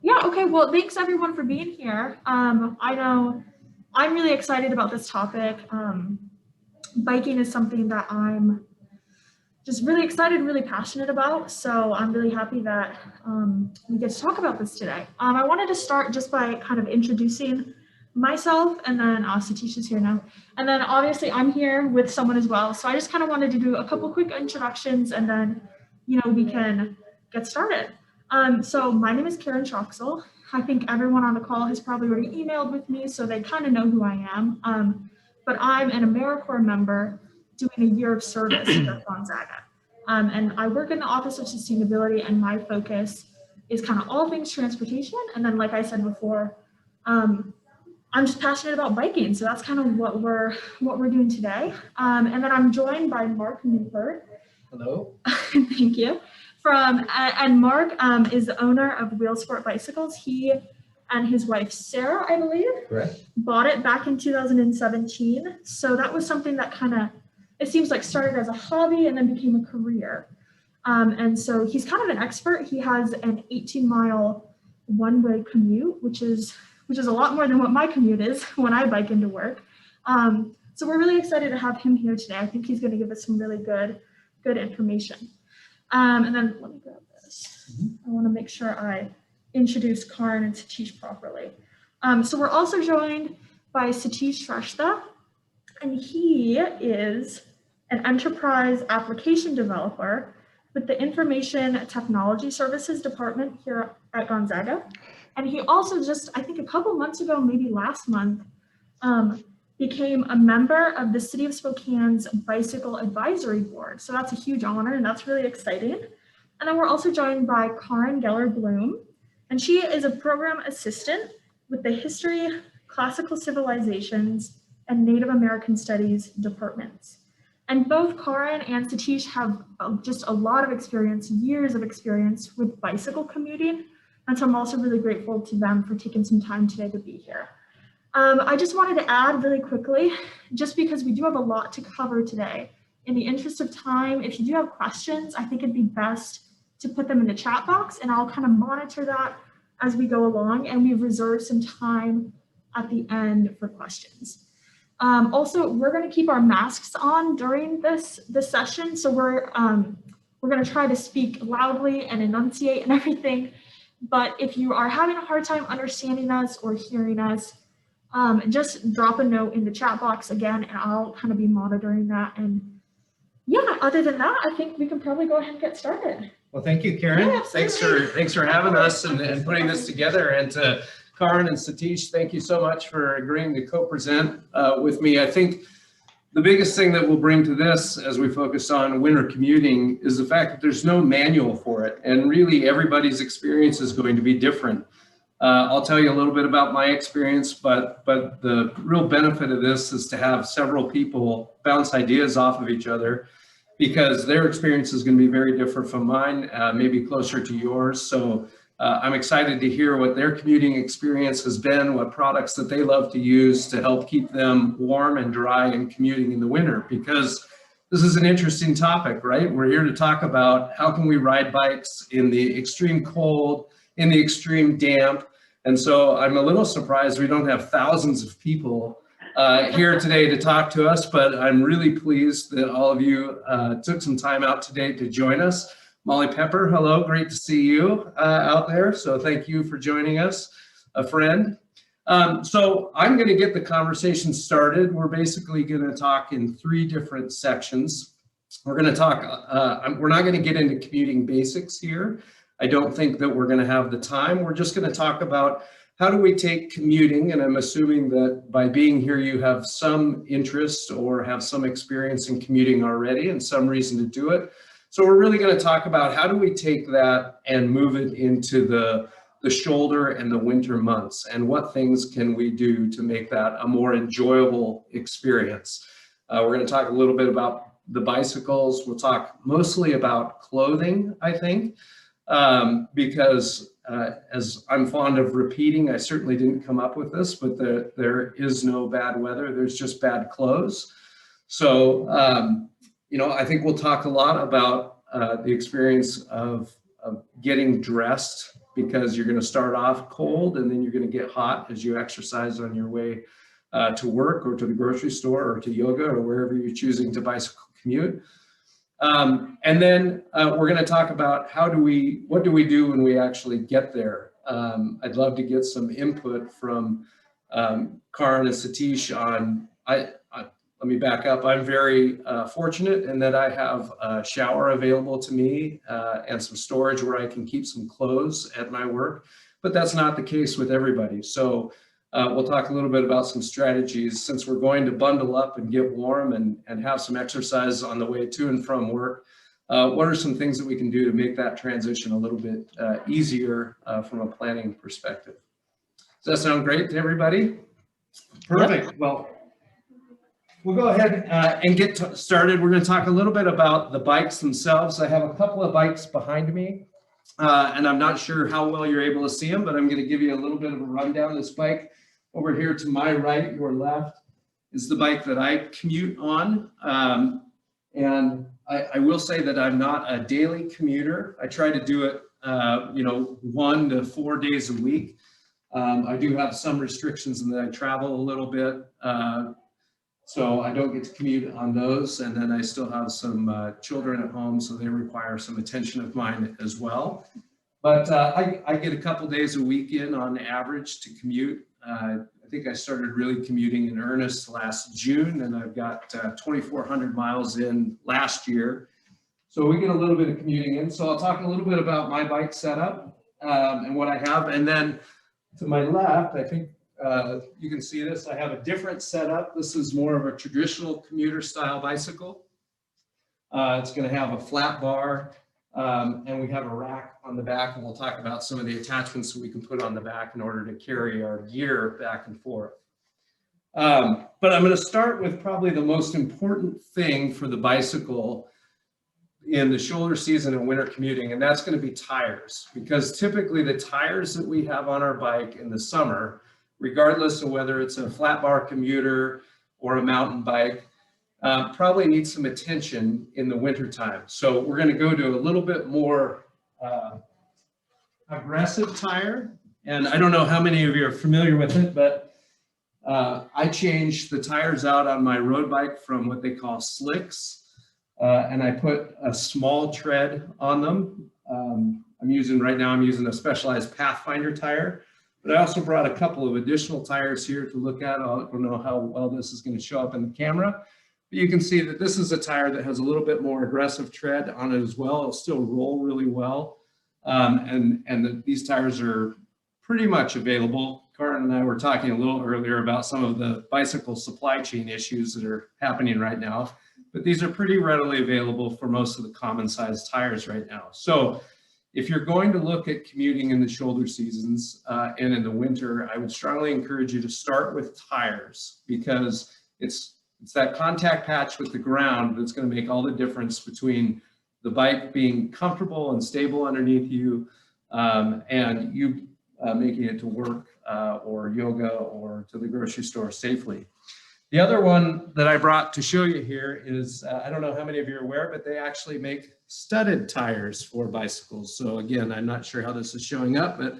Yeah, okay, well, thanks everyone for being here. I know I'm really excited about this topic. Biking is something that I'm just really excited, really passionate about. So I'm really happy that we get to talk about this today. I wanted to start just by kind of introducing myself, and then Satish is here now. And then obviously I'm here with someone as well. So I just kind of wanted to do a couple quick introductions, and then, we can get started. So my name is Karen Troxel. I think everyone on the call has probably already emailed with me, so they kind of know who I am. But I'm an AmeriCorps member doing a year of service here at Gonzaga. And I work in the Office of Sustainability, and my focus is kind of all things transportation. And then, like I said before, I'm just passionate about biking, so that's kind of what we're doing today. And then I'm joined by Mark Newport. Hello. Thank you. And Mark is the owner of Wheel Sport Bicycles. He and his wife Sarah, I believe, Correct, bought it back in 2017. So that was something that kind of, it seems like, started as a hobby and then became a career. And so he's kind of an expert. He has an 18-mile one-way commute, which is a lot more than what my commute is when I bike into work. So we're really excited to have him here today. I think he's going to give us some really good information. And then let me grab this. I want to make sure I introduce Karan and Satish properly. So we're also joined by Satish Shrestha, and he is an enterprise application developer with the Information Technology Services Department here at Gonzaga. And he also just, I think a couple months ago, maybe last month, became a member of the City of Spokane's Bicycle Advisory Board. So that's a huge honor, and that's really exciting. And then we're also joined by Karin Geller-Bloom, and she is a program assistant with the History, Classical Civilizations, and Native American Studies departments. And both Karin and Satish have just a lot of experience, years of experience with bicycle commuting. And so I'm also really grateful to them for taking some time today to be here. I just wanted to add really quickly, just because we do have a lot to cover today, in the interest of time, if you do have questions, I think it'd be best to put them in the chat box, and I'll kind of monitor that as we go along, and we've reserved some time at the end for questions. Also, we're going to keep our masks on during this session, so we're going to try to speak loudly and enunciate and everything. But if you are having a hard time understanding us or hearing us, just drop a note in the chat box again, and I'll kind of be monitoring that. And yeah, other than that, I think we can probably go ahead and get started. Well, thank you, Karen. Yeah, thanks for having us and putting this together. And to Karin and Satish, thank you so much for agreeing to co-present with me. I think the biggest thing that we'll bring to this as we focus on winter commuting is the fact that there's no manual for it, and really everybody's experience is going to be different. I'll tell you a little bit about my experience, but the real benefit of this is to have several people bounce ideas off of each other, because their experience is going to be very different from mine, maybe closer to yours. So I'm excited to hear what their commuting experience has been, what products that they love to use to help keep them warm and dry and commuting in the winter, because this is an interesting topic, right? We're here to talk about how can we ride bikes in the extreme cold, in the extreme damp. And so I'm a little surprised we don't have thousands of people here today to talk to us, but I'm really pleased that all of you took some time out today to join us. Molly Pepper, hello, great to see you out there. So thank you for joining us, a friend. So I'm going to get the conversation started. We're basically going to talk in 3 different sections. We're going to talk, we're not going to get into commuting basics here. I don't think that we're going to have the time. We're just going to talk about how do we take commuting, and I'm assuming that by being here you have some interest or have some experience in commuting already and some reason to do it. So we're really going to talk about how do we take that and move it into the shoulder and the winter months, and what things can we do to make that a more enjoyable experience. We're going to talk a little bit about the bicycles. We'll talk mostly about clothing, I think, because as I'm fond of repeating, I certainly didn't come up with this, but there is no bad weather, there's just bad clothes. So, I think we'll talk a lot about the experience of getting dressed, because you're going to start off cold and then you're going to get hot as you exercise on your way to work or to the grocery store or to yoga or wherever you're choosing to bicycle commute. And then we're going to talk about what do we do when we actually get there. I'd love to get some input from Karan and Satish on, let me back up. I'm very fortunate in that I have a shower available to me and some storage where I can keep some clothes at my work, but that's not the case with everybody. So we'll talk a little bit about some strategies since we're going to bundle up and get warm and have some exercise on the way to and from work. What are some things that we can do to make that transition a little bit easier from a planning perspective? Does that sound great to everybody? Perfect. Yep. Well, we'll go ahead and get started. We're going to talk a little bit about the bikes themselves. I have a couple of bikes behind me, and I'm not sure how well you're able to see them, but I'm going to give you a little bit of a rundown. This bike over here to my right, your left, is the bike that I commute on. And I will say that I'm not a daily commuter. I try to do it, 1 to 4 days a week. I do have some restrictions in that I travel a little bit. So I don't get to commute on those. And then I still have some children at home, so they require some attention of mine as well. But I get a couple days a week in on average to commute. I think I started really commuting in earnest last June, and I've got 2,400 miles in last year. So we get a little bit of commuting in. So I'll talk a little bit about my bike setup and what I have. And then to my left, I think you can see this. I have a different setup. This is more of a traditional commuter style bicycle. It's going to have a flat bar, and we have a rack on the back, and we'll talk about some of the attachments that we can put on the back in order to carry our gear back and forth. But I'm going to start with probably the most important thing for the bicycle in the shoulder season and winter commuting, and that's going to be tires, because typically the tires that we have on our bike in the summer, regardless of whether it's a flat bar commuter or a mountain bike, probably needs some attention in the winter time. So we're going to go to a little bit more aggressive tire. And I don't know how many of you are familiar with it, but I changed the tires out on my road bike from what they call slicks. And I put a small tread on them. I'm using a specialized Pathfinder tire. But I also brought a couple of additional tires here to look at. I don't know how well this is going to show up in the camera, but you can see that this is a tire that has a little bit more aggressive tread on it as well. It'll still roll really well. These tires are pretty much available. Karan and I were talking a little earlier about some of the bicycle supply chain issues that are happening right now, but these are pretty readily available for most of the common sized tires right now. So if you're going to look at commuting in the shoulder seasons and in the winter, I would strongly encourage you to start with tires, because it's that contact patch with the ground that's going to make all the difference between the bike being comfortable and stable underneath you and you making it to work or yoga or to the grocery store safely. The other one that I brought to show you here is, I don't know how many of you are aware, but they actually make studded tires for bicycles. So again, I'm not sure how this is showing up, but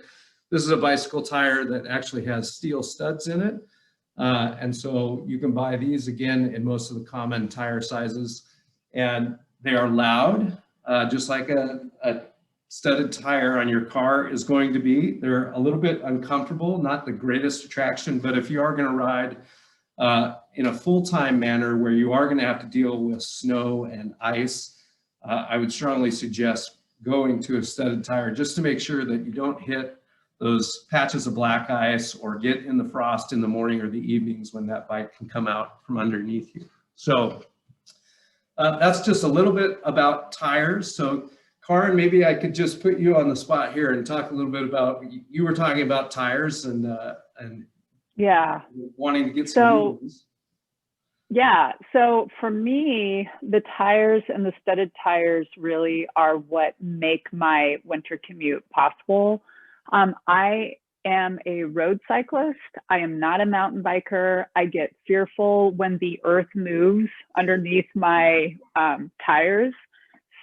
this is a bicycle tire that actually has steel studs in it. And so you can buy these again in most of the common tire sizes, and they are loud, just like a studded tire on your car is going to be. They're a little bit uncomfortable, not the greatest attraction, but if you are going to ride in a full-time manner where you are going to have to deal with snow and ice, I would strongly suggest going to a studded tire just to make sure that you don't hit those patches of black ice or get in the frost in the morning or the evenings when that bike can come out from underneath you. So that's just a little bit about tires. So Karan, maybe I could just put you on the spot here and talk a little bit about, you were talking about tires and yeah, wanting to get some news. Yeah, so for me, the tires and the studded tires really are what make my winter commute possible. I am a road cyclist. I am not a mountain biker. I get fearful when the earth moves underneath my tires.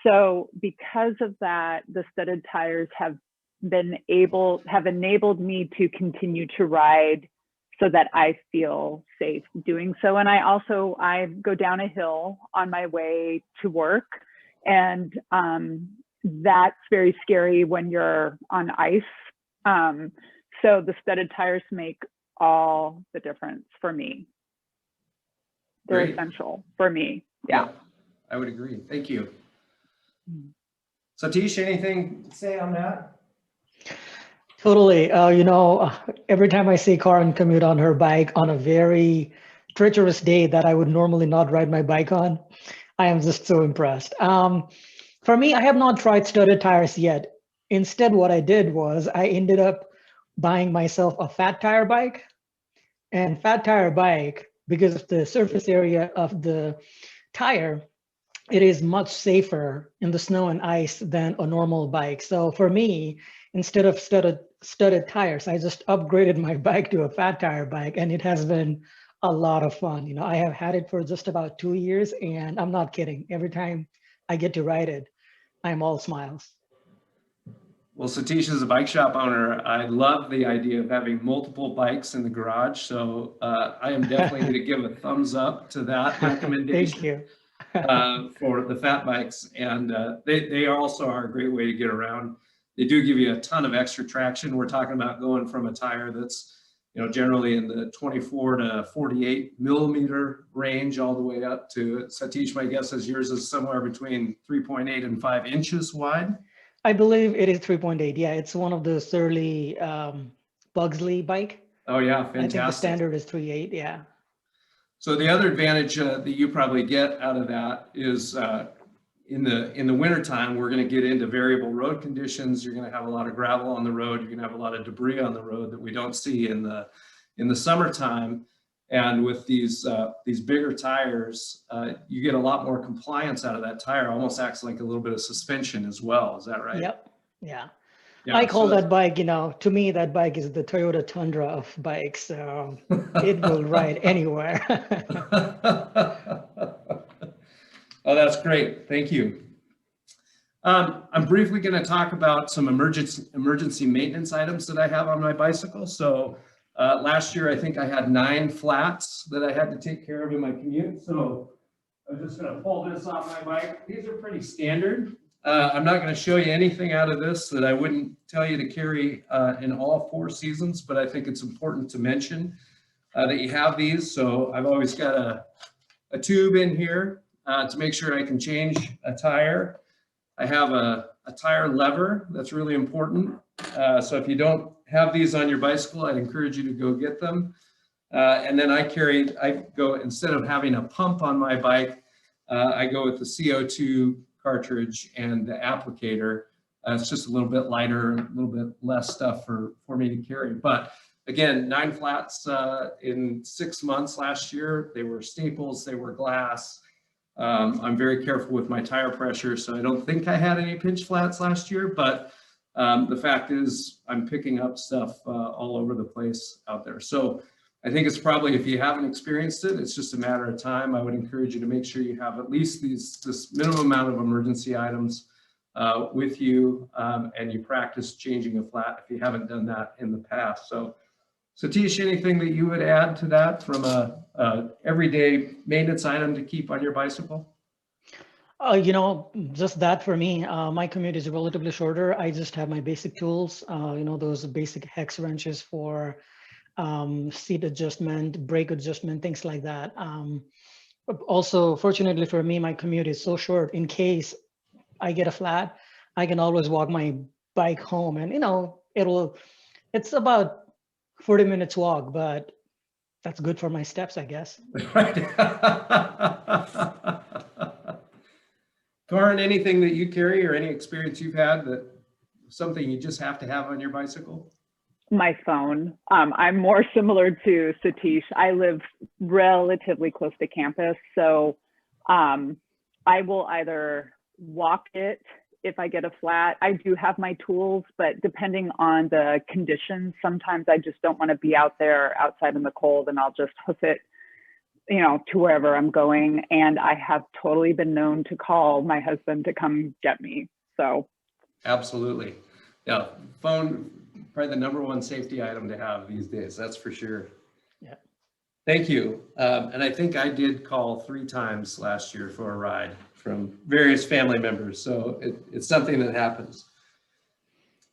So because of that, the studded tires have have enabled me to continue to ride so that I feel safe doing so. And I go down a hill on my way to work, and that's very scary when you're on ice. So the studded tires make all the difference for me. They're Great. essential for me. Yeah. I would agree. Thank you. Satish, anything to say on that? Totally. Every time I see Karin commute on her bike on a very treacherous day that I would normally not ride my bike on, I am just so impressed. For me, I have not tried studded tires yet. Instead, what I did was I ended up buying myself a fat tire bike. And fat tire bike, because of the surface area of the tire, it is much safer in the snow and ice than a normal bike. So for me, instead of studded tires, I just upgraded my bike to a fat tire bike, and it has been a lot of fun. I have had it for just about 2 years, and I'm not kidding. Every time I get to ride it, I'm all smiles. Well, Satish is a bike shop owner. I love the idea of having multiple bikes in the garage. So I am definitely going to give a thumbs up to that recommendation. Thank you. For the fat bikes. And they also are a great way to get around. They do give you a ton of extra traction. We're talking about going from a tire that's generally in the 24 to 48 millimeter range all the way up to, Satish, my guess is yours is somewhere between 3.8 and 5 inches wide. I believe it is 3.8. Yeah, it's one of the Surly Bugsley bike. Oh yeah, fantastic. I think the standard is 3.8. Yeah. So the other advantage that you probably get out of that is in the wintertime, we're going to get into variable road conditions. You're going to have a lot of gravel on the road. You're going to have a lot of debris on the road that we don't see in the summertime. And with these bigger tires, you get a lot more compliance out of that tire. Almost acts like a little bit of suspension as well. Is that right? Yep. Yeah. Yeah, I call that bike, to me, that bike is the Toyota Tundra of bikes. It will ride anywhere. Oh, that's great. Thank you. I'm briefly going to talk about some emergency maintenance items that I have on my bicycle. So last year, I think I had 9 flats that I had to take care of in my commute. So I'm just going to pull this off my bike. These are pretty standard. I'm not going to show you anything out of this that I wouldn't tell you to carry in all 4 seasons, but I think it's important to mention that you have these. So I've always got a tube in here to make sure I can change a tire. I have a tire lever that's really important. So if you don't have these on your bicycle, I'd encourage you to go get them. And then instead of having a pump on my bike, I go with the CO2 cartridge and the applicator. It's just a little bit lighter, a little bit less stuff for me to carry. But again, 9 flats in 6 months last year. They were staples, they were glass. I'm very careful with my tire pressure, so I don't think I had any pinch flats last year, but the fact is I'm picking up stuff all over the place out there. So I think it's probably, if you haven't experienced it, it's just a matter of time. I would encourage you to make sure you have at least this minimum amount of emergency items with you, and you practice changing a flat if you haven't done that in the past. So Satish, anything that you would add to that from a everyday maintenance item to keep on your bicycle? Just that for me, my commute is relatively shorter. I just have my basic tools, those basic hex wrenches for seat adjustment, brake adjustment, things like that. Also, fortunately for me, my commute is so short. In case I get a flat, I can always walk my bike home, and it's about 40 minutes walk, but that's good for my steps, I guess. Right. Karin, anything that you carry or any experience you've had that something you just have to have on your bicycle? My phone. I'm more similar to Satish. I live relatively close to campus, so I will either walk it if I get a flat. I do have my tools, but depending on the conditions, sometimes I just don't want to be out there outside in the cold, and I'll just hoof it, to wherever I'm going. And I have totally been known to call my husband to come get me. So Absolutely. Yeah, phone, probably the #1 safety item to have these days, that's for sure. Yeah. Thank you. And I think I did call 3 times last year for a ride from various family members. So it's something that happens.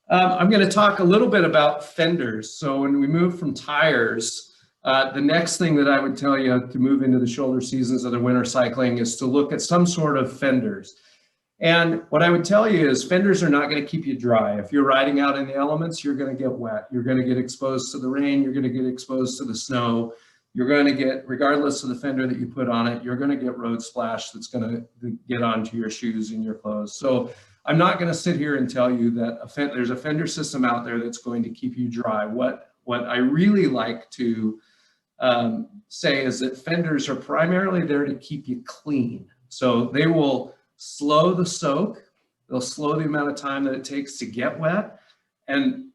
I'm going to talk a little bit about fenders. So when we move from tires, the next thing that I would tell you to move into the shoulder seasons of the winter cycling is to look at some sort of fenders. And what I would tell you is fenders are not going to keep you dry. If you're riding out in the elements, you're going to get wet. You're going to get exposed to the rain. You're going to get exposed to the snow. You're going to get, regardless of the fender that you put on it, you're going to get road splash that's going to get onto your shoes and your clothes. So I'm not going to sit here and tell you that there's a fender system out there that's going to keep you dry. What I really like to say is that fenders are primarily there to keep you clean. So they will slow the soak. They'll slow the amount of time that it takes to get wet,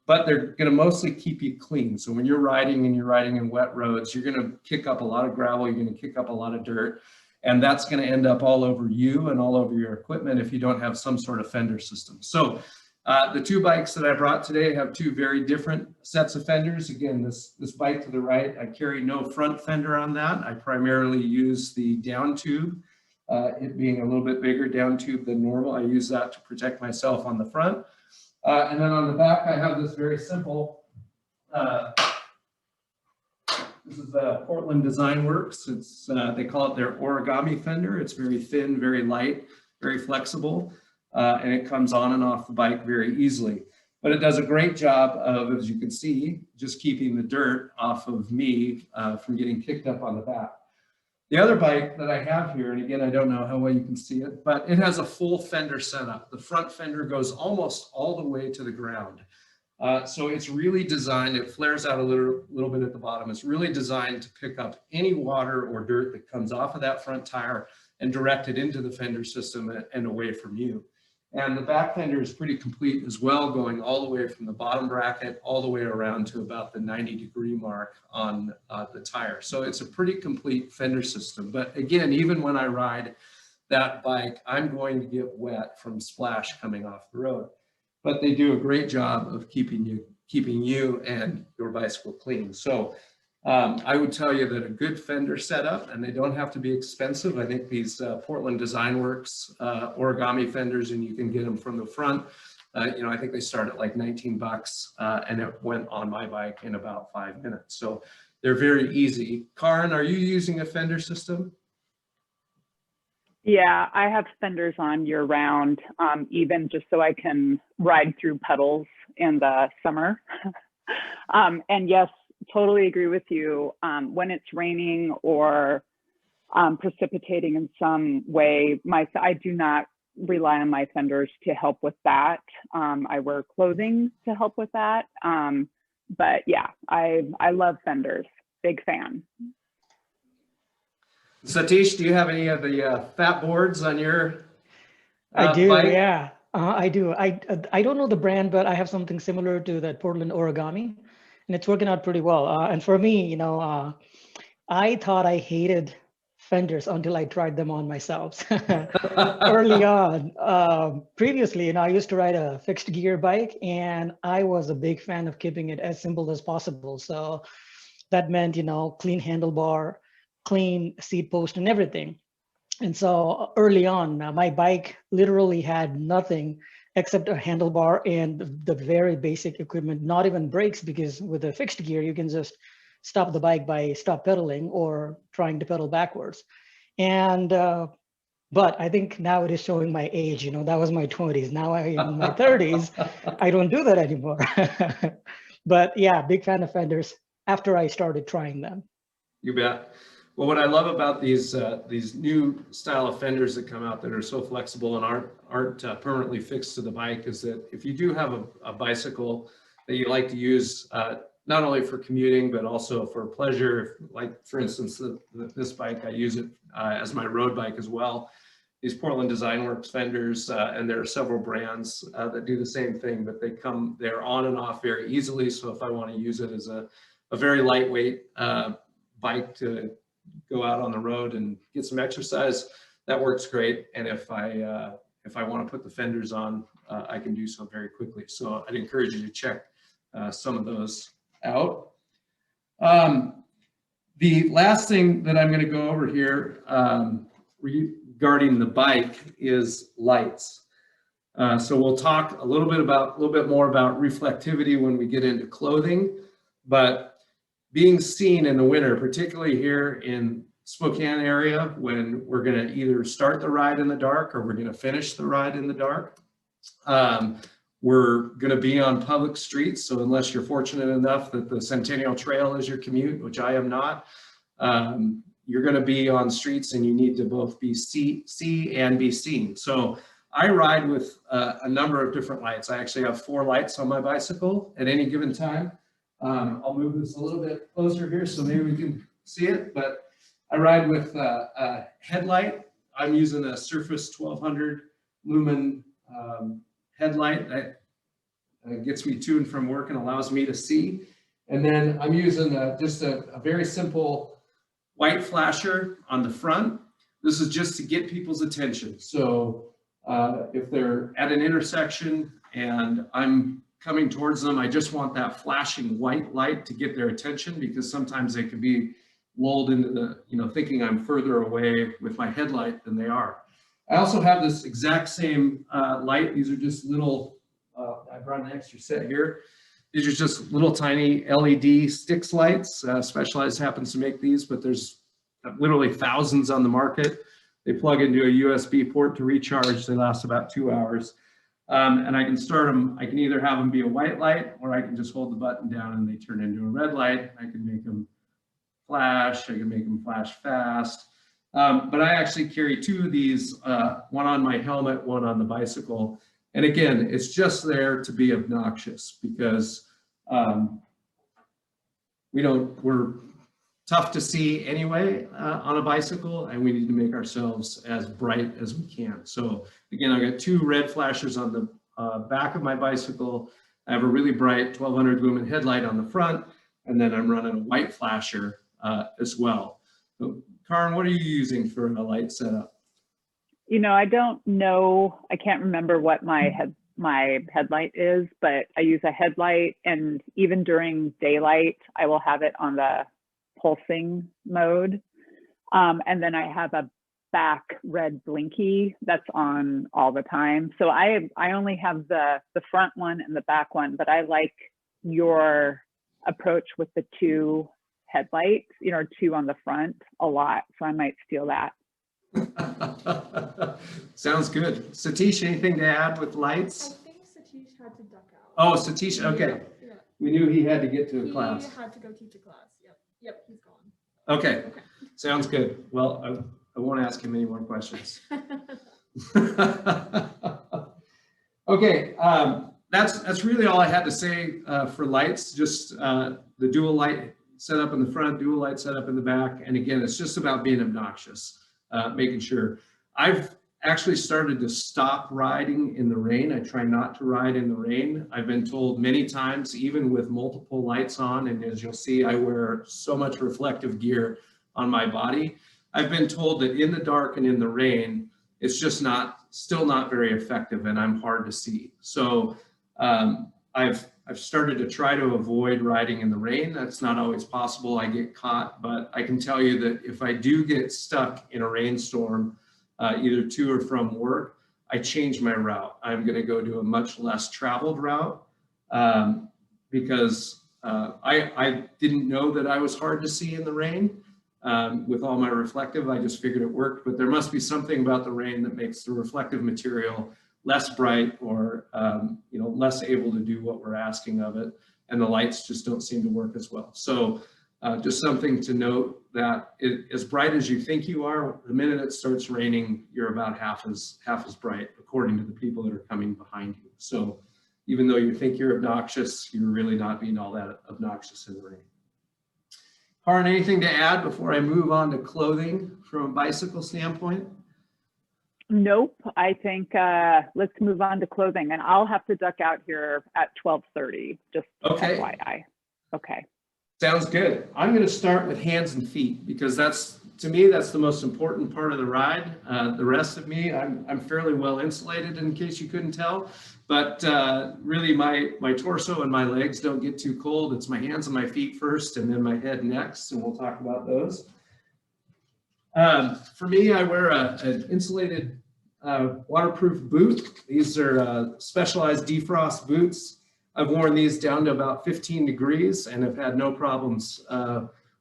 but they're going to mostly keep you clean. So when you're riding and you're riding in wet roads, you're going to kick up a lot of gravel, you're going to kick up a lot of dirt, and that's going to end up all over you and all over your equipment if you don't have some sort of fender system. So the 2 bikes that I brought today have 2 very different sets of fenders. Again, this bike to the right, I carry no front fender on that. I primarily use the down tube. It being a little bit bigger down tube than normal, I use that to protect myself on the front. And then on the back, I have this very simple, this is the Portland Design Works. It's, they call it their origami fender. It's very thin, very light, very flexible, and it comes on and off the bike very easily. But it does a great job of, as you can see, just keeping the dirt off of me from getting kicked up on the back. The other bike that I have here, and again, I don't know how well you can see it, but it has a full fender setup. The front fender goes almost all the way to the ground. So it's really designed, it flares out a little bit at the bottom. It's really designed to pick up any water or dirt that comes off of that front tire and direct it into the fender system and away from you. And the back fender is pretty complete as well, going all the way from the bottom bracket all the way around to about the 90-degree mark on the tire. So it's a pretty complete fender system. But again, even when I ride that bike, I'm going to get wet from splash coming off the road. But they do a great job of keeping you and your bicycle clean. So I would tell you that a good fender setup, and they don't have to be expensive. I think these Portland Design Works origami fenders, and you can get them from the front. I think they start at like 19 bucks, and it went on my bike in about 5 minutes. So they're very easy. Karin, are you using a fender system? Yeah, I have fenders on year round, even just so I can ride through puddles in the summer. And yes, totally agree with you. When it's raining or precipitating in some way, I do not rely on my fenders to help with that. I wear clothing to help with that. But yeah, I love fenders, big fan. Satish, do you have any of the fat boards on your I do, bike? yeah. I do. I don't know the brand, but I have something similar to that Portland origami, and it's working out pretty well. And for me, I thought I hated fenders until I tried them on myself. Early on, previously, I used to ride a fixed gear bike, and I was a big fan of keeping it as simple as possible. So that meant, clean handlebar, clean seat post, and everything. And so early on, my bike literally had nothing except a handlebar and the very basic equipment, not even brakes, because with a fixed gear, you can just stop the bike by stop pedaling or trying to pedal backwards. And, but I think now it is showing my age, that was my 20s. Now I'm in my 30s, I don't do that anymore. But yeah, big fan of fenders after I started trying them. You bet. Well, what I love about these new style of fenders that come out that are so flexible and aren't permanently fixed to the bike is that if you do have a bicycle that you like to use not only for commuting but also for pleasure, like for instance this bike, I use it as my road bike as well. These Portland Design Works fenders, and there are several brands that do the same thing, but they're on and off very easily. So if I want to use it as a very lightweight bike to go out on the road and get some exercise, that works great. And if I want to put the fenders on I can do so very quickly. So I'd encourage you to check some of those out. The last thing that I'm going to go over here regarding the bike is lights. So we'll talk a little bit more about reflectivity when we get into clothing, but being seen in the winter, particularly here in Spokane area, when we're going to either start the ride in the dark or we're going to finish the ride in the dark. We're going to be on public streets. So unless you're fortunate enough that the Centennial Trail is your commute, which I am not, you're going to be on streets and you need to both be see and be seen. So I ride with a number of different lights. I actually have 4 lights on my bicycle at any given time. I'll move this a little bit closer here so maybe we can see it, but I ride with a headlight. I'm using a Surface 1200 lumen headlight that gets me to and from work and allows me to see. And then I'm using just a very simple white flasher on the front. This is just to get people's attention. So if they're at an intersection and I'm coming towards them, I just want that flashing white light to get their attention, because sometimes they can be lulled into the, thinking I'm further away with my headlight than they are. I also have this exact same light. These are just little, I brought an extra set here. These are just little tiny LED sticks lights. Specialized happens to make these, but there's literally thousands on the market. They plug into a USB port to recharge. They last about 2 hours. And I can start them. I can either have them be a white light, or I can just hold the button down and they turn into a red light. I can make them flash. I can make them flash fast. But I actually carry 2 of these, one on my helmet, one on the bicycle. And again, it's just there to be obnoxious, because we're tough to see anyway on a bicycle, and we need to make ourselves as bright as we can. So again, I got 2 red flashers on the back of my bicycle. I have a really bright 1200 lumen headlight on the front, and then I'm running a white flasher as well. So, Karin, what are you using for a light setup? I don't know. I can't remember what my headlight is, but I use a headlight, and even during daylight, I will have it on the pulsing mode. And then I have a back red blinky that's on all the time. So I only have the front one and the back one, but I like your approach with the 2 headlights, 2 on the front a lot. So I might steal that. Sounds good. Satish, anything to add with lights? I think Satish had to duck out. Oh, Satish, okay. Yeah. We knew he had to get to a class. He had to go teach a class. Yep, he's gone. Okay, sounds good. Well, I won't ask him any more questions. Okay, that's really all I had to say for lights. Just the dual light setup in the front, dual light setup in the back. And again, it's just about being obnoxious, making sure. I've actually started to stop riding in the rain. I try not to ride in the rain. I've been told many times, even with multiple lights on, and as you'll see, I wear so much reflective gear on my body. I've been told that in the dark and in the rain, it's just still not very effective, and I'm hard to see. So I've started to try to avoid riding in the rain. That's not always possible. I get caught, but I can tell you that if I do get stuck in a rainstorm, either to or from work, I change my route. I'm going to go to a much less traveled route because I didn't know that I was hard to see in the rain. With all my reflective, I just figured it worked, but there must be something about the rain that makes the reflective material less bright or less able to do what we're asking of it, and the lights just don't seem to work as well. So just something to note, that as bright as you think you are, the minute it starts raining, you're about half as bright, according to the people that are coming behind you. So even though you think you're obnoxious, you're really not being all that obnoxious in the rain. Karin, anything to add before I move on to clothing from a bicycle standpoint? Nope. I think let's move on to clothing, and I'll have to duck out here at 12:30. Just okay. FYI. Okay. Sounds good. I'm going to start with hands and feet because that's, to me, that's the most important part of the ride. The rest of me, I'm fairly well insulated in case you couldn't tell, but really my torso and my legs don't get too cold. It's my hands and my feet first and then my head next, and we'll talk about those. For me, I wear an insulated waterproof boot. These are specialized defrost boots. I've worn these down to about 15 degrees and have had no problems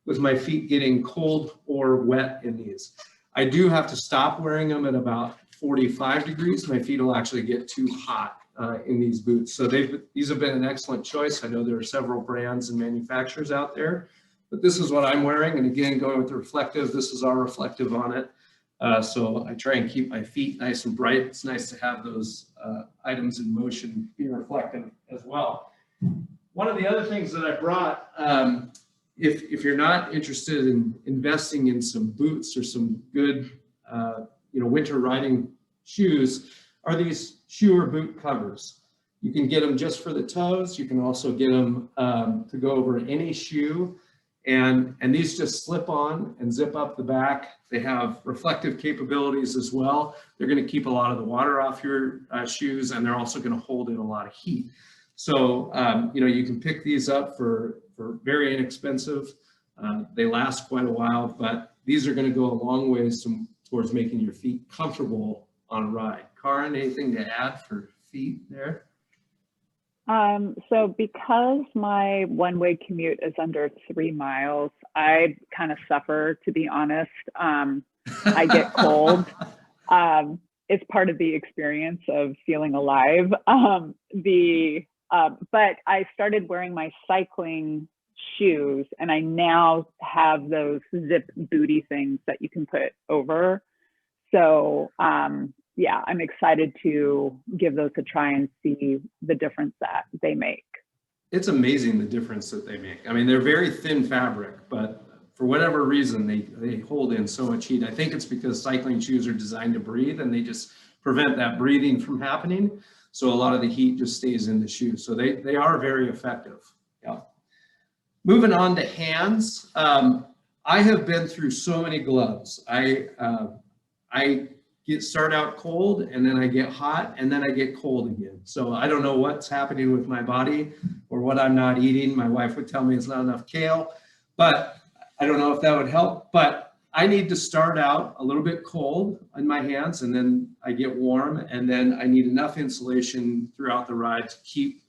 with my feet getting cold or wet in these. I do have to stop wearing them at about 45 degrees. My feet will actually get too hot in these boots. So these have been an excellent choice. I know there are several brands and manufacturers out there, but this is what I'm wearing. And again, going with the reflective, this is our reflective on it. So I try and keep my feet nice and bright. It's nice to have those items in motion be reflective as well. One of the other things that I brought, if you're not interested in investing in some boots or some good, winter riding shoes, are these shoe or boot covers. You can get them just for the toes. You can also get them to go over any shoe. And these just slip on and zip up the back. They have reflective capabilities as well. They're going to keep a lot of the water off your shoes, and they're also going to hold in a lot of heat. So, you can pick these up for very inexpensive. They last quite a while, but these are going to go a long ways towards making your feet comfortable on a ride. Karin, anything to add for feet there? So because my one-way commute is under 3 miles, I kind of suffer, to be honest. I get cold. It's part of the experience of feeling alive. But I started wearing my cycling shoes, and I now have those zip booty things that you can put over. So yeah, I'm excited to give those a try and see the difference that they make. It's amazing the difference that they make. I mean, they're very thin fabric, but for whatever reason, they hold in so much heat. I think it's because cycling shoes are designed to breathe and they just prevent that breathing from happening. So a lot of the heat just stays in the shoe. So they are very effective. Yeah. Moving on to hands. I have been through so many gloves. I start out cold and then I get hot and then I get cold again. So I don't know what's happening with my body or what I'm not eating. My wife would tell me it's not enough kale, but I don't know if that would help. But I need to start out a little bit cold in my hands and then I get warm, and then I need enough insulation throughout the ride to keep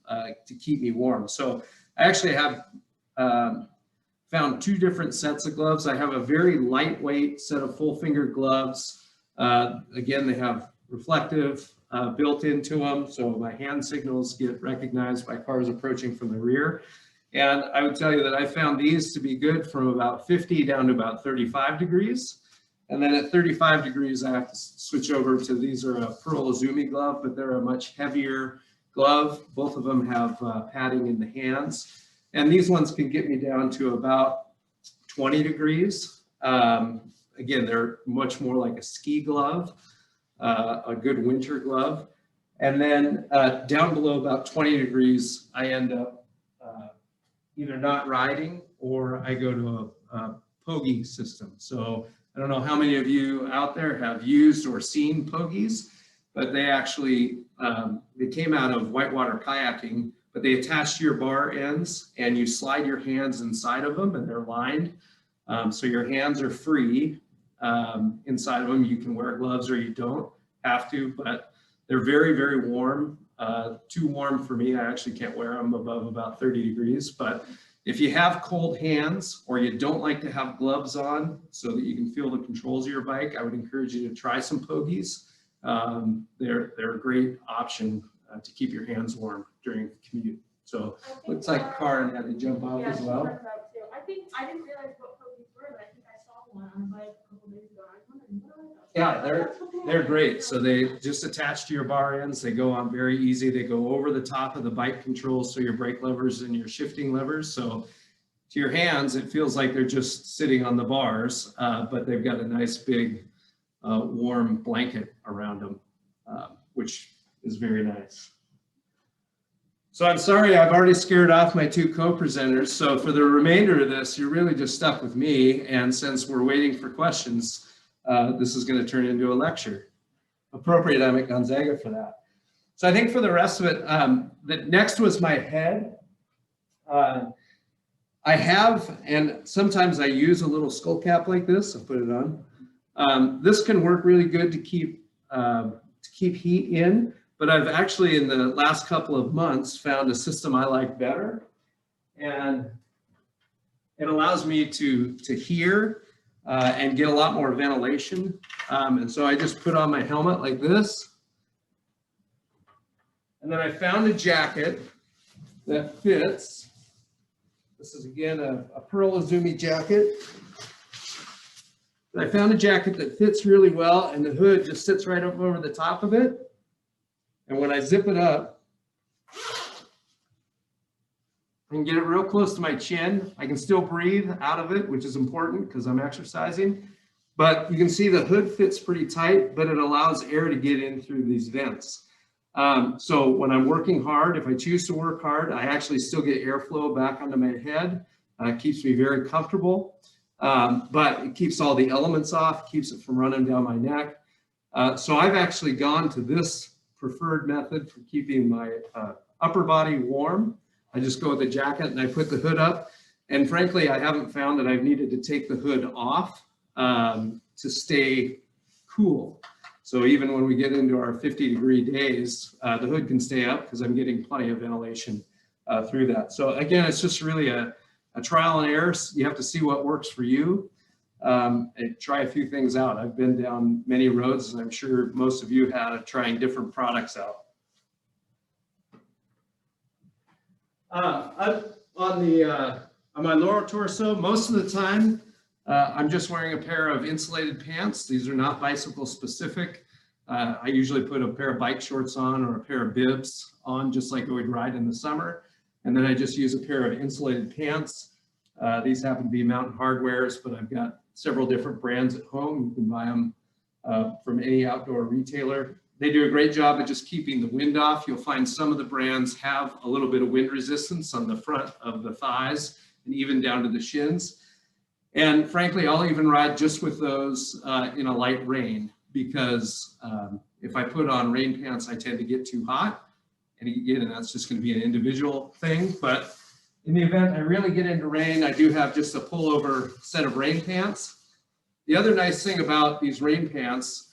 me warm. So I actually have found 2 different sets of gloves. I have a very lightweight set of full finger gloves. Again, they have reflective built into them, so my hand signals get recognized by cars approaching from the rear. And I would tell you that I found these to be good from about 50 down to about 35 degrees. And then at 35 degrees, I have to switch over to, these are a Pearl Izumi glove, but they're a much heavier glove. Both of them have padding in the hands. And these ones can get me down to about 20 degrees. Again, they're much more like a ski glove, a good winter glove. And then down below about 20 degrees, I end up either not riding or I go to a pogie system. So I don't know how many of you out there have used or seen pogies, but they actually, they came out of whitewater kayaking, but they attach to your bar ends and you slide your hands inside of them and they're lined. So your hands are free inside of them. You can wear gloves or you don't have to, but they're very, very warm. Too warm for me. I actually can't wear them above about 30 degrees, but if you have cold hands or you don't like to have gloves on so that you can feel the controls of your bike, I would encourage you to try some pogies. They're a great option to keep your hands warm during the commute. So looks like Karin had to jump off as well. I think I didn't realize what pogies were, but I think I saw one on a bike a couple days ago. I was wondering, what are those? Yeah, they're great. So they just attach to your bar ends. They go on very easy. They go over the top of the bike controls, so your brake levers and your shifting levers. So to your hands, it feels like they're just sitting on the bars, but they've got a nice big warm blanket around them, which is very nice. So I'm sorry, I've already scared off my two co-presenters. So for the remainder of this, you're really just stuck with me. And since we're waiting for questions, this is going to turn into a lecture. Appropriate, I'm at Gonzaga for that. So I think for the rest of it, the next was my head. I have, and sometimes I use a little skull cap like this. I'll put it on. This can work really good to keep heat in. But I've actually, in the last couple of months, found a system I like better. And it allows me to hear and get a lot more ventilation. And so I just put on my helmet like this. And then I found a jacket that fits. This is, again, a Pearl Izumi jacket. I found a jacket that fits really well, and the hood just sits right up over the top of it. And when I zip it up, I can get it real close to my chin. I can still breathe out of it, which is important because I'm exercising. But you can see the hood fits pretty tight, but it allows air to get in through these vents. So when I'm working hard, if I choose to work hard, I actually still get airflow back onto my head. It keeps me very comfortable, but it keeps all the elements off, keeps it from running down my neck. So I've actually gone to this preferred method for keeping my upper body warm. I just go with the jacket and I put the hood up. And frankly, I haven't found that I've needed to take the hood off to stay cool. So even when we get into our 50-degree days, the hood can stay up because I'm getting plenty of ventilation through that. So again, it's just really a trial and error. You have to see what works for you. And try a few things out. I've been down many roads, and I'm sure most of you have trying different products out. On my lower torso, most of the time, I'm just wearing a pair of insulated pants. These are not bicycle specific. I usually put a pair of bike shorts on or a pair of bibs on, just like I would ride in the summer. And then I just use a pair of insulated pants. These happen to be Mountain Hardware's, but I've got several different brands at home. You can buy them from any outdoor retailer. They do a great job of just keeping the wind off. You'll find some of the brands have a little bit of wind resistance on the front of the thighs and even down to the shins. And frankly, I'll even ride just with those in a light rain, because if I put on rain pants, I tend to get too hot. And again, that's just going to be an individual thing. But in the event I really get into rain, I do have just a pullover set of rain pants. The other nice thing about these rain pants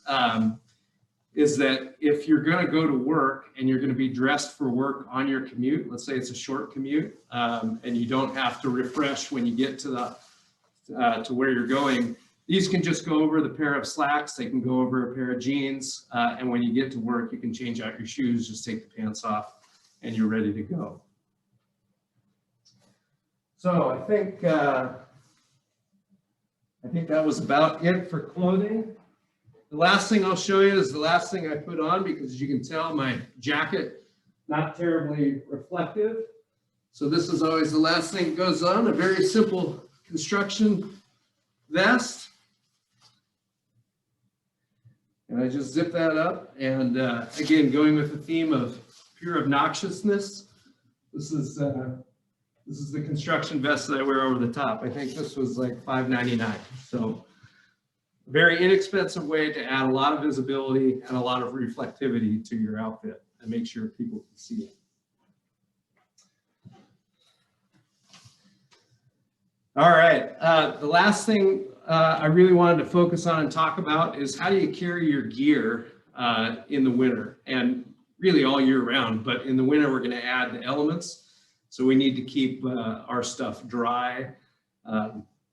is that if you're going to go to work and you're going to be dressed for work on your commute, let's say it's a short commute, and you don't have to refresh when you get to where you're going, these can just go over the pair of slacks. They can go over a pair of jeans, and when you get to work, you can change out your shoes, just take the pants off, and you're ready to go. So I think that was about it for clothing. The last thing I'll show you is the last thing I put on, because as you can tell, my jacket, not terribly reflective. So this is always the last thing that goes on, a very simple construction vest. And I just zip that up. And again, going with the theme of pure obnoxiousness, this is the construction vest that I wear over the top. I think this was like $5.99. So very inexpensive way to add a lot of visibility and a lot of reflectivity to your outfit and make sure people can see it. All right, the last thing I really wanted to focus on and talk about is how do you carry your gear in the winter, and really all year round, but in the winter we're gonna add the elements. So we need to keep our stuff dry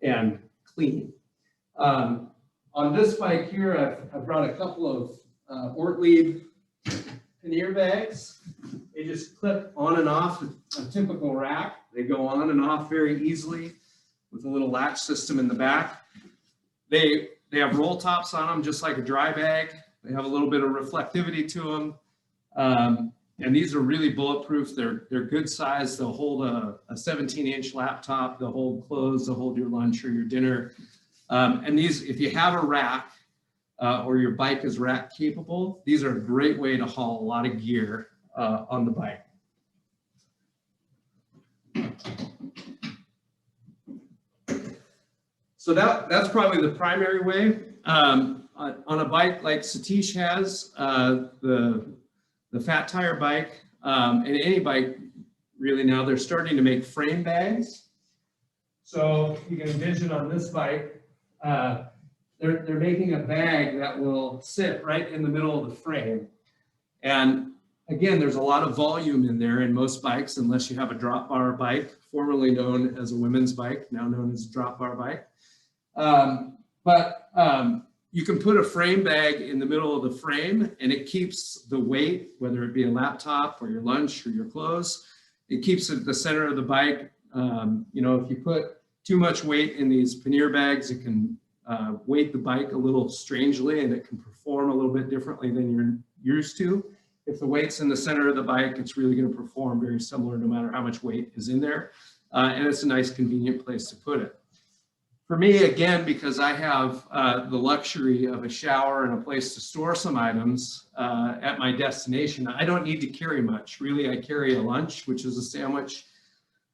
and clean. On this bike here, I've brought a couple of Ortlieb pannier bags. They just clip on and off a typical rack. They go on and off very easily with a little latch system in the back. They have roll tops on them, just like a dry bag. They have a little bit of reflectivity to them. And these are really bulletproof. They're good size. They'll hold a 17-inch laptop. They'll hold clothes. They'll hold your lunch or your dinner. And these, if you have a rack or your bike is rack capable, these are a great way to haul a lot of gear on the bike. So that's probably the primary way. On a bike like Satish has, the fat tire bike, and any bike really now, they're starting to make frame bags. So you can envision on this bike, they're making a bag that will sit right in the middle of the frame. And again, there's a lot of volume in there in most bikes, unless you have a drop bar bike, formerly known as a women's bike, now known as a drop bar bike. You can put a frame bag in the middle of the frame and it keeps the weight, whether it be a laptop or your lunch or your clothes, it keeps it at the center of the bike. If you put too much weight in these pannier bags, it can weight the bike a little strangely and it can perform a little bit differently than you're used to. If the weight's in the center of the bike, it's really going to perform very similar no matter how much weight is in there. And it's a nice convenient place to put it. For me, again, because I have the luxury of a shower and a place to store some items at my destination, I don't need to carry much. Really, I carry a lunch, which is a sandwich,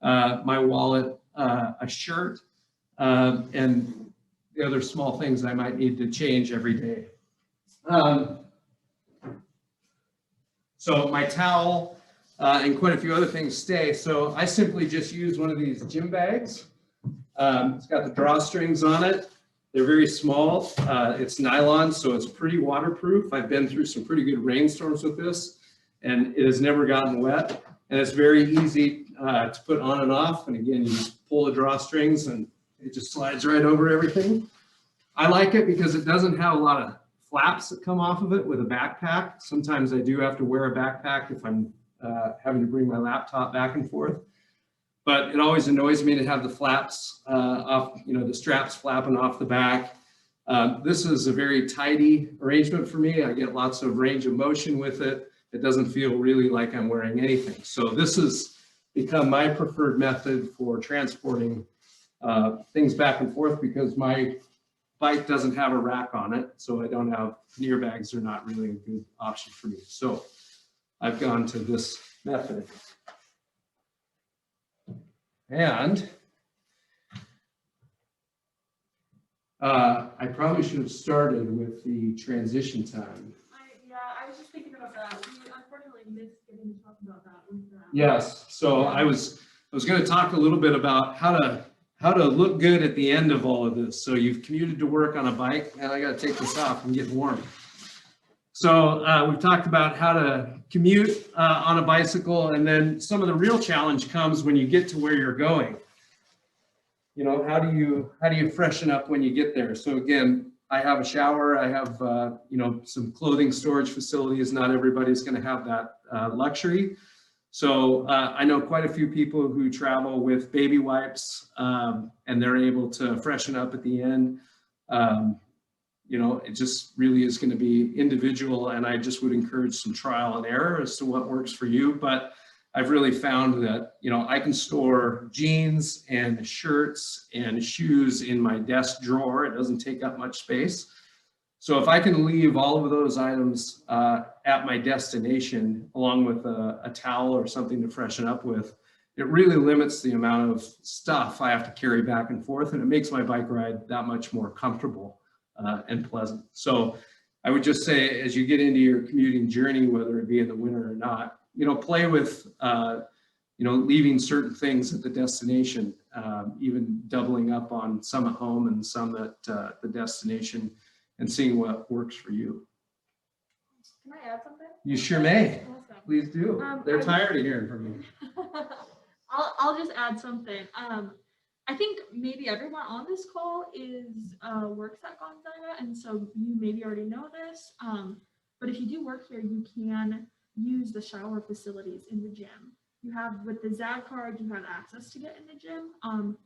my wallet, a shirt, and the other small things I might need to change every day. So my towel and quite a few other things stay. So I simply just use one of these gym bags. It's got the drawstrings on it. They're very small. It's nylon, so it's pretty waterproof. I've been through some pretty good rainstorms with this, and it has never gotten wet. And it's very easy to put on and off. And again, you just pull the drawstrings and it just slides right over everything. I like it because it doesn't have a lot of flaps that come off of it with a backpack. Sometimes I do have to wear a backpack if I'm having to bring my laptop back and forth. But it always annoys me to have the flaps off, the straps flapping off the back. This is a very tidy arrangement for me. I get lots of range of motion with it. It doesn't feel really like I'm wearing anything. So this has become my preferred method for transporting things back and forth because my bike doesn't have a rack on it. So I don't have pannier bags. They're not really a good option for me. So I've gone to this method. And I probably should have started with the transition time. I was just thinking about that. We unfortunately missed getting to talk about that. Yes, so I was going to talk a little bit about how to look good at the end of all of this. So you've commuted to work on a bike, and I got to take this off and get warm. So we've talked about how to commute on a bicycle, and then some of the real challenge comes when you get to where you're going. How do you freshen up when you get there? So again, I have a shower, I have some clothing storage facilities. Not everybody's going to have that luxury. So I know quite a few people who travel with baby wipes, and they're able to freshen up at the end. It just really is going to be individual, and I just would encourage some trial and error as to what works for you. But I've really found that, I can store jeans and shirts and shoes in my desk drawer. It doesn't take up much space. So if I can leave all of those items at my destination, along with a towel or something to freshen up with, it really limits the amount of stuff I have to carry back and forth, and it makes my bike ride that much more comfortable and pleasant. So I would just say, as you get into your commuting journey, whether it be in the winter or not, play with, leaving certain things at the destination, even doubling up on some at home and some at the destination, and seeing what works for you. Can I add something? You sure may. Awesome. Please do. They're tired of hearing from me. I'll just add something. I think maybe everyone on this call works at Gonzaga, and so you maybe already know this. But if you do work here, you can use the shower facilities in the gym. You have, with the ZAG card, you have access to get in the gym.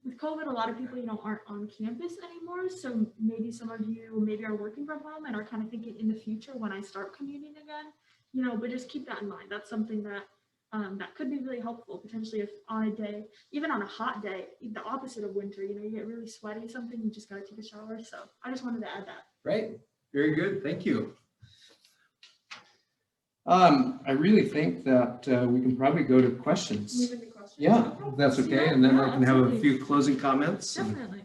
With COVID, a lot of people, aren't on campus anymore. So maybe some of you are working from home and are kind of thinking in the future when I start commuting again, but just keep that in mind. That's something that that could be really helpful potentially if on a day, even on a hot day, the opposite of winter, you get really sweaty or something, you just got to take a shower. So I just wanted to add that. Right. Very good. Thank you. I really think that we can probably go to questions. Move into questions. Yeah, if that's okay. And then I can have a absolutely. few closing comments. Definitely.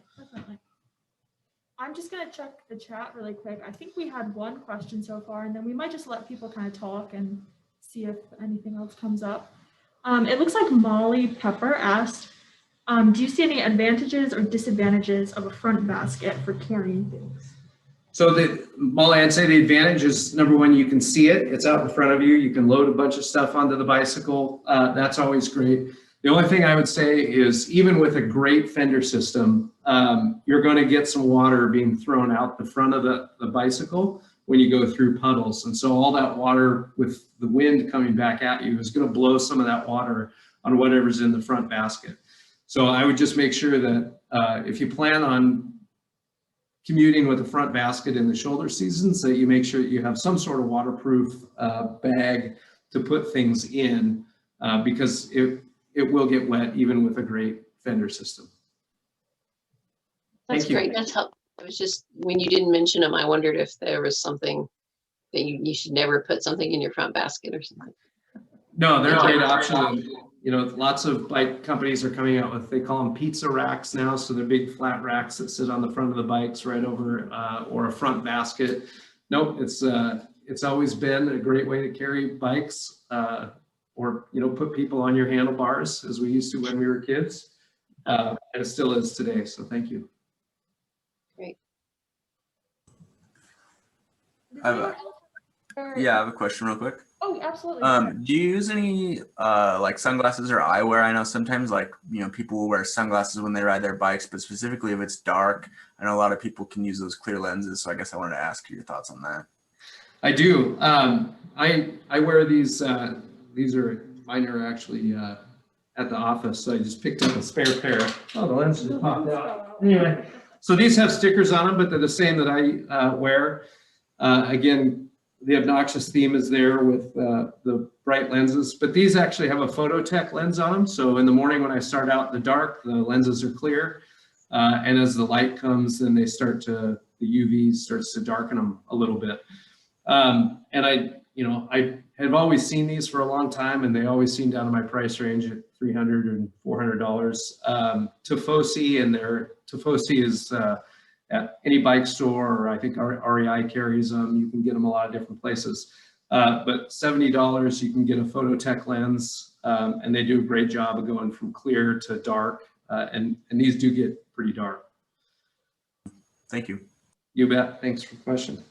I'm just gonna check the chat really quick. I think we had one question so far, and then we might just let people kind of talk and see if anything else comes up. It looks like Molly Pepper asked, do you see any advantages or disadvantages of a front basket for carrying things? So Molly, I'd say the advantage is, number one, you can see it. It's out in front of you. You can load a bunch of stuff onto the bicycle. That's always great. The only thing I would say is, even with a great fender system, you're going to get some water being thrown out the front of the bicycle when you go through puddles. And so all that water with the wind coming back at you is going to blow some of that water on whatever's in the front basket. So I would just make sure that if you plan on commuting with a front basket in the shoulder seasons, that you make sure that you have some sort of waterproof bag to put things in, because it will get wet even with a great fender system. That's great. That's helpful. It was just, when you didn't mention them, I wondered if there was something that you should never put something in your front basket or something. No, they're a great option. You know, lots of bike companies are coming out with, they call them pizza racks now. So they're big flat racks that sit on the front of the bikes right over, or a front basket. Nope, it's always been a great way to carry bikes, or, you know, put people on your handlebars, as we used to when we were kids. And it still is today. So thank you. Great. I have a question real quick. Oh, absolutely. Do you use any like sunglasses or eyewear? I know sometimes, like, you know, people will wear sunglasses when they ride their bikes, but specifically if it's dark, I know a lot of people can use those clear lenses. So I guess I wanted to ask your thoughts on that. I do. I wear these. These are, mine are actually at the office. So I just picked up a spare pair. Oh, the lens just popped out. Anyway, so these have stickers on them, but they're the same that I wear. Again, the obnoxious theme is there with the bright lenses, but these actually have a phototech lens on them. So in the morning when I start out in the dark, the lenses are clear. And as the light comes, then they start to, the UV starts to darken them a little bit. And I have always seen these for a long time, and they always seem down in my price range at $300 and $400. Tifosi, and Tifosi is at any bike store, or I think REI carries them. You can get them a lot of different places. But $70, you can get a phototech lens, and they do a great job of going from clear to dark. And these do get pretty dark. Thank you. You bet. Thanks for the question.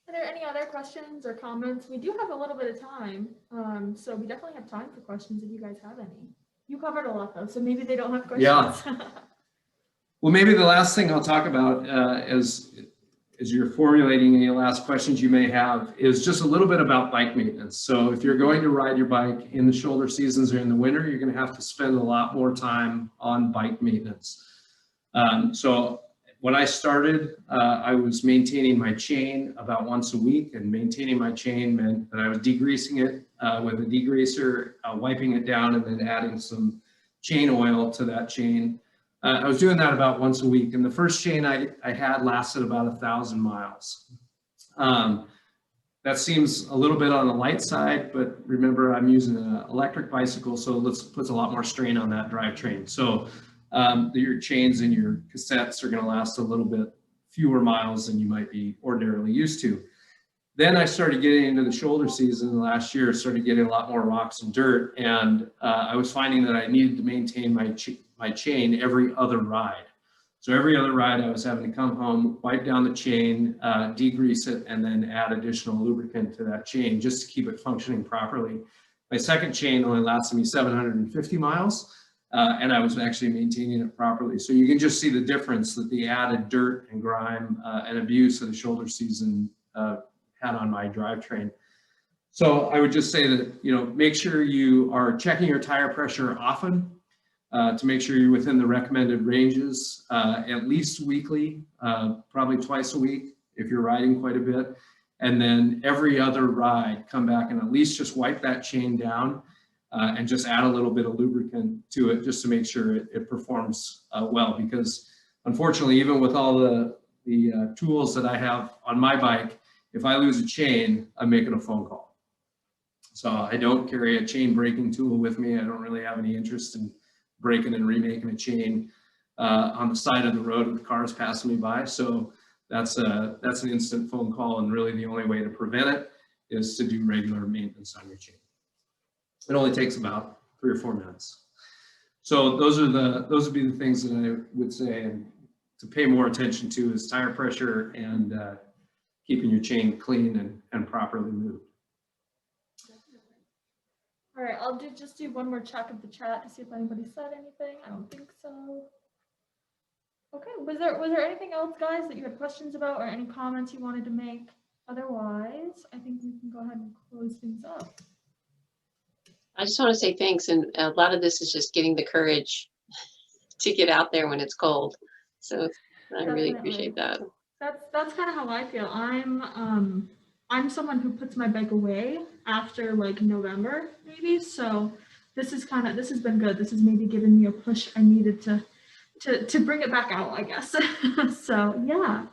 Are there any other questions or comments? We do have a little bit of time, so we definitely have time for questions if you guys have any. You covered a lot though, so maybe they don't have questions. Yeah. Well, maybe the last thing I'll talk about as you're formulating any last questions you may have is just a little bit about bike maintenance. So if you're going to ride your bike in the shoulder seasons or in the winter, you're going to have to spend a lot more time on bike maintenance. So when I started, I was maintaining my chain about once a week, and maintaining my chain meant that I was degreasing it with a degreaser, wiping it down, and then adding some chain oil to that chain. I was doing that about once a week, and the first chain I had lasted about 1,000 miles. That seems a little bit on the light side, but remember, I'm using an electric bicycle, so it puts a lot more strain on that drivetrain. So your chains and your cassettes are going to last a little bit fewer miles than you might be ordinarily used to. Then I started getting into the shoulder season last year, started getting a lot more rocks and dirt, and I was finding that I needed to maintain my chain every other ride. So every other ride I was having to come home, wipe down the chain, degrease it, and then add additional lubricant to that chain just to keep it functioning properly. My second chain only lasted me 750 miles. And I was actually maintaining it properly. So you can just see the difference that the added dirt and grime and abuse of the shoulder season had on my drivetrain. So I would just say that, you know, make sure you are checking your tire pressure often to make sure you're within the recommended ranges, at least weekly, probably twice a week if you're riding quite a bit. And then every other ride, come back and at least just wipe that chain down. And just add a little bit of lubricant to it just to make sure it performs well, because unfortunately, even with all the tools that I have on my bike, if I lose a chain, I'm making a phone call. So I don't carry a chain breaking tool with me. I don't really have any interest in breaking and remaking a chain on the side of the road with cars passing me by. So that's an instant phone call, and really the only way to prevent it is to do regular maintenance on your chain. It only takes about 3 or 4 minutes. So those would be the things that I would say, and to pay more attention to is tire pressure and keeping your chain clean and properly moved. All right, I'll just do one more check of the chat to see if anybody said anything. I don't think so. Okay, was there anything else, guys, that you had questions about or any comments you wanted to make? Otherwise, I think we can go ahead and close things up. I just want to say thanks. And a lot of this is just getting the courage to get out there when it's cold. So I really appreciate that. That's kind of how I feel. I'm someone who puts my bike away after like November maybe. So this has been good. This has maybe given me a push I needed to bring it back out, I guess. So yeah.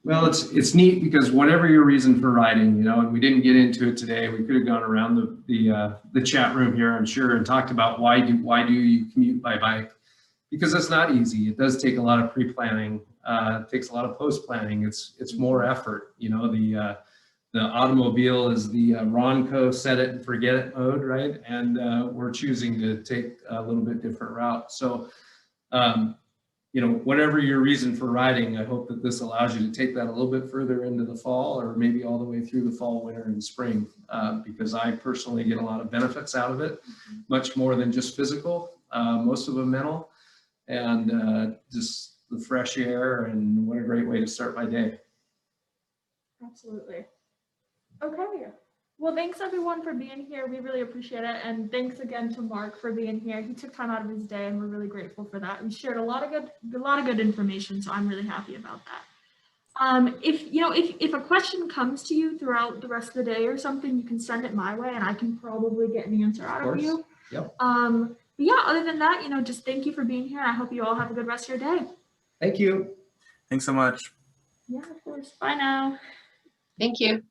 Well, it's neat because whatever your reason for riding, you know, and we didn't get into it today. We could have gone around the chat room here, I'm sure, and talked about why do you commute by bike? Because it's not easy. It does take a lot of pre-planning. It takes a lot of post-planning. It's more effort. You know, the automobile is the Ronco set it and forget it mode, right? And we're choosing to take a little bit different route. So. You know, whatever your reason for riding, I hope that this allows you to take that a little bit further into the fall, or maybe all the way through the fall, winter, and spring, because I personally get a lot of benefits out of it, much more than just physical, most of them mental, and just the fresh air, and what a great way to start my day. Absolutely. Okay. Well, thanks everyone for being here. We really appreciate it. And thanks again to Mark for being here. He took time out of his day and we're really grateful for that. We shared a lot of good information. So I'm really happy about that. If a question comes to you throughout the rest of the day or something, you can send it my way and I can probably get an answer out of you. Yep. But yeah, other than that, just thank you for being here. I hope you all have a good rest of your day. Thank you. Thanks so much. Yeah, of course. Bye now. Thank you.